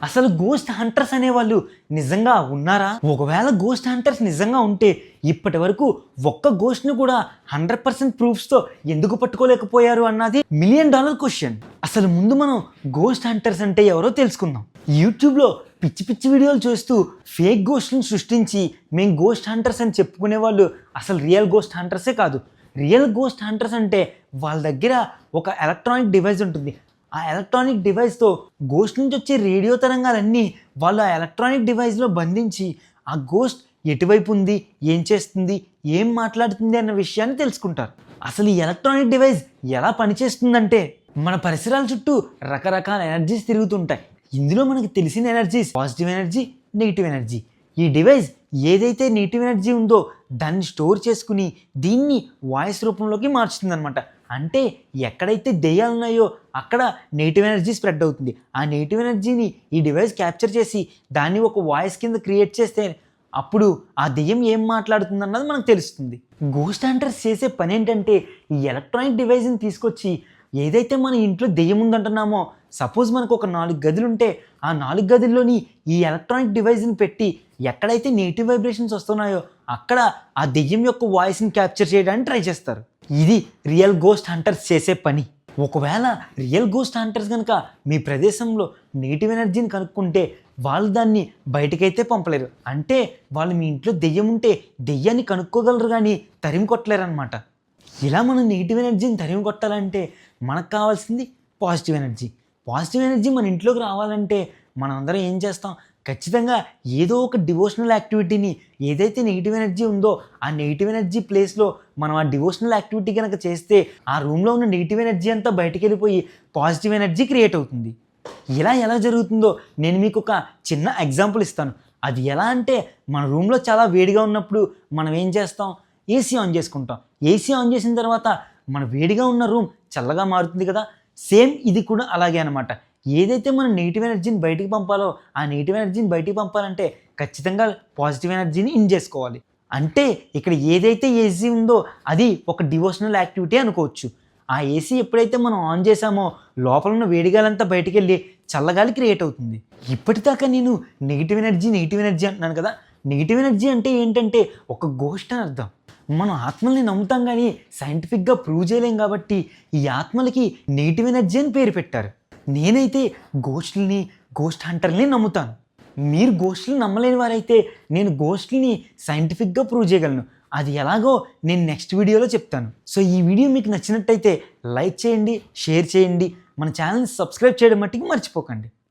అసలు ghost hunters అనేవాళ్ళు నిజంగా ఉన్నారా? ఒకవేళ గోస్ట్ హంటర్స్ నిజంగా ఉంటే ఇప్పటి వరకు ఒక్క గోస్ట్ని కూడా 100% ప్రూఫ్స్తో ఎందుకు పట్టుకోలేకపోయారు అన్నది $1,000,000 క్వశ్చన్. అసలు ముందు మనం గోస్ట్ హంటర్స్ అంటే ఎవరో తెలుసుకుందాం. యూట్యూబ్లో పిచ్చి పిచ్చి వీడియోలు చూస్తూ ఫేక్ గోస్ట్లను సృష్టించి మేము గోస్ట్ హంటర్స్ అని చెప్పుకునే వాళ్ళు అసలు రియల్ గోస్ట్ హంటర్సే కాదు. రియల్ గోస్ట్ హంటర్స్ అంటే వాళ్ళ దగ్గర ఒక ఎలక్ట్రానిక్ డివైస్ ఉంటుంది. ఆ ఎలక్ట్రానిక్ డివైస్తో గోస్ట్ నుంచి వచ్చే రేడియో తరంగాలన్నీ వాళ్ళు ఆ ఎలక్ట్రానిక్ డివైస్లో బంధించి ఆ గోస్ట్ ఎటువైపు ఉంది, ఏం చేస్తుంది, ఏం మాట్లాడుతుంది అన్న విషయాన్ని తెలుసుకుంటారు. అసలు ఈ ఎలక్ట్రానిక్ డివైస్ ఎలా పనిచేస్తుందంటే మన పరిసరాల చుట్టూ రకరకాల ఎనర్జీస్ తిరుగుతుంటాయి. ఇందులో మనకి తెలిసిన energies positive energy, negative energy. ఈ డివైస్ ఏదైతే నెగిటివ్ ఎనర్జీ ఉందో దాన్ని స్టోర్ చేసుకుని దీన్ని వాయిస్ రూపంలోకి మార్చుతుంది అనమాట. అంటే ఎక్కడైతే దెయ్యాలు ఉన్నాయో అక్కడ నెగిటివ్ ఎనర్జీ స్ప్రెడ్ అవుతుంది. ఆ నెగిటివ్ ఎనర్జీని ఈ డివైస్ క్యాప్చర్ చేసి దాన్ని ఒక వాయిస్ కింద క్రియేట్ చేస్తే అప్పుడు ఆ దెయ్యం ఏం మాట్లాడుతుంది అన్నది మనకు తెలుస్తుంది. గోస్ట్ హంటర్స్ చేసే పని ఏంటంటే ఈ ఎలక్ట్రానిక్ డివైస్ని తీసుకొచ్చి ఏదైతే మన ఇంట్లో దెయ్యం ఉందంటున్నామో, సపోజ్ మనకు ఒక 4 గదులు ఉంటే ఆ 4 గదుల్లోని ఈ ఎలక్ట్రానిక్ డివైస్ని పెట్టి ఎక్కడైతే నెగిటివ్ వైబ్రేషన్స్ వస్తున్నాయో అక్కడ ఆ దెయ్యం యొక్క వాయిస్ని క్యాప్చర్ చేయడానికి ట్రై చేస్తారు. ఇది రియల్ గోస్ట్ హంటర్స్ చేసే పని. ఒకవేళ రియల్ గోస్ట్ హంటర్స్ కనుక మీ ప్రదేశంలో నెగిటివ్ ఎనర్జీని కనుక్కుంటే వాళ్ళు దాన్ని బయటకైతే పంపలేరు. అంటే వాళ్ళు మీ ఇంట్లో దెయ్యం ఉంటే దెయ్యాన్ని కనుక్కోగలరు కానీ తరిమి కొట్టలేరు అనమాట. ఇలా మనం నెగిటివ్ ఎనర్జీని తరిమి కొట్టాలంటే మనకు కావాల్సింది పాజిటివ్ ఎనర్జీ. పాజిటివ్ ఎనర్జీ మన ఇంట్లోకి రావాలంటే మనం అందరం ఏం చేస్తాం? ఖచ్చితంగా ఏదో ఒక డివోషనల్ యాక్టివిటీని, ఏదైతే నెగిటివ్ ఎనర్జీ ఉందో ఆ నెగిటివ్ ఎనర్జీ ప్లేస్లో మనం ఆ డివోషనల్ యాక్టివిటీ కనుక చేస్తే ఆ రూమ్లో ఉన్న నెగిటివ్ ఎనర్జీ అంతా బయటికి వెళ్ళిపోయి పాజిటివ్ ఎనర్జీ క్రియేట్ అవుతుంది. ఇలా ఎలా జరుగుతుందో నేను మీకు ఒక చిన్న ఎగ్జాంపుల్ ఇస్తాను. అది ఎలా అంటే మన రూమ్లో చాలా వేడిగా ఉన్నప్పుడు మనం ఏం చేస్తాం? ఏసీ ఆన్ చేసుకుంటాం. ఏసీ ఆన్ చేసిన తర్వాత మన వేడిగా ఉన్న రూమ్ చల్లగా మారుతుంది కదా. సేమ్ ఇది కూడా అలాగే అనమాట. ఏదైతే మనం నెగిటివ్ ఎనర్జీని బయటికి పంపాలో ఆ నెగిటివ్ ఎనర్జీని బయటికి పంపాలంటే ఖచ్చితంగా పాజిటివ్ ఎనర్జీని ఇన్ చేసుకోవాలి. అంటే ఇక్కడ ఏదైతే ఏసీ ఉందో అది ఒక డివోషనల్ యాక్టివిటీ అనుకోవచ్చు. ఆ ఏసీ ఎప్పుడైతే మనం ఆన్ చేసామో లోపల ఉన్న వేడిగాలంతా బయటికి వెళ్ళి చల్లగాలి క్రియేట్ అవుతుంది. ఇప్పటిదాకా నేను నెగిటివ్ ఎనర్జీ అంటున్నాను కదా. నెగిటివ్ ఎనర్జీ అంటే ఏంటంటే ఒక గోస్ట్ అని అర్థం. మనం ఆత్మల్ని నమ్ముతాం కానీ సైంటిఫిక్గా ప్రూవ్ చేయలేం కాబట్టి ఈ ఆత్మలకి నెగిటివ్ ఎనర్జీ అని పేరు పెట్టారు. నేనైతే గోస్ట్లని, గోస్ట్ హంటర్ని నమ్ముతాను. మీరు గోస్ట్ని నమ్మలేని వారైతే నేను గోస్ట్ని సైంటిఫిక్గా ప్రూవ్ చేయగలను. అది ఎలాగో నేను నెక్స్ట్ వీడియోలో చెప్తాను. సో ఈ వీడియో మీకు నచ్చినట్టయితే లైక్ చేయండి, షేర్ చేయండి, మన ఛానల్ని సబ్స్క్రైబ్ చేయడం మట్టికి మర్చిపోకండి.